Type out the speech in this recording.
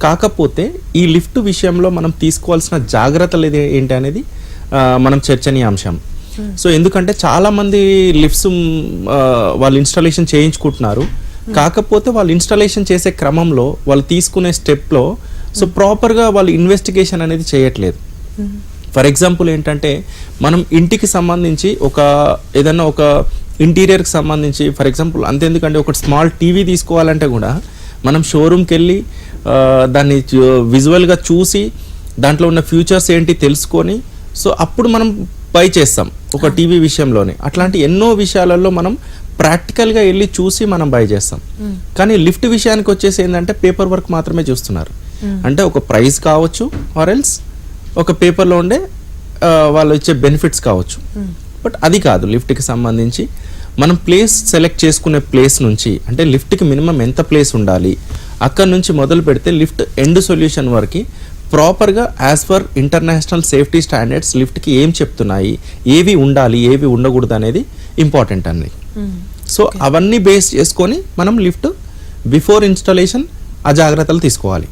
కాకపోతే ఈ లిఫ్ట్ విషయంలో మనం తీసుకోవాల్సిన జాగ్రత్తలు ఏంటి అనేది మనం చర్చనీయాంశం. సో ఎందుకంటే చాలా మంది లిఫ్ట్స్ వాళ్ళు ఇన్స్టాలేషన్ చేయించుకుంటున్నారు, కాకపోతే వాళ్ళు ఇన్స్టాలేషన్ చేసే క్రమంలో వాళ్ళు తీసుకునే స్టెప్లో సో ప్రాపర్గా వాళ్ళు ఇన్వెస్టిగేషన్ అనేది చేయట్లేదు. ఫర్ ఎగ్జాంపుల్ ఏంటంటే మనం ఇంటికి సంబంధించి ఏదన్నా ఒక ఇంటీరియర్కి సంబంధించి ఫర్ ఎగ్జాంపుల్ అంతెందుకంటే ఒక స్మాల్ టీవీ తీసుకోవాలంటే కూడా మనం షోరూమ్కి వెళ్ళి దాన్ని విజువల్గా చూసి దాంట్లో ఉన్న ఫ్యూచర్స్ ఏంటి తెలుసుకొని సో అప్పుడు మనం బై చేస్తాం ఒక టీవీ విషయంలోనే. అట్లాంటి ఎన్నో విషయాలలో మనం ప్రాక్టికల్గా వెళ్ళి చూసి మనం బై చేస్తాం. కానీ లిఫ్ట్ విషయానికి వచ్చేసి ఏంటంటే పేపర్ వర్క్ మాత్రమే చూస్తున్నారు. అంటే ఒక ప్రైస్ కావచ్చు ఆర్ ఎల్స్ ఒక పేపర్లో ఉండే వాళ్ళు ఇచ్చే బెనిఫిట్స్ కావచ్చు. బట్ అది కాదు లిఫ్ట్కి సంబంధించి. మనం ప్లేస్ సెలెక్ట్ చేసుకునే ప్లేస్ నుంచి అంటే లిఫ్ట్కి మినిమం ఎంత ప్లేస్ ఉండాలి అక్కడ నుంచి మొదలు పెడితే లిఫ్ట్ ఎండ్ సొల్యూషన్ వరకు ప్రాపర్గా as per international safety standards లిఫ్ట్కి ఏం చెప్తున్నాయి, ఏవి ఉండాలి ఏవి ఉండకూడదు అనేది ఇంపార్టెంట్ అండి. సో అవన్నీ బేస్ చేసుకొని మనం లిఫ్ట్ బిఫోర్ ఇన్స్టాలేషన్ ఆ జాగ్రత్తలు తీసుకోవాలి.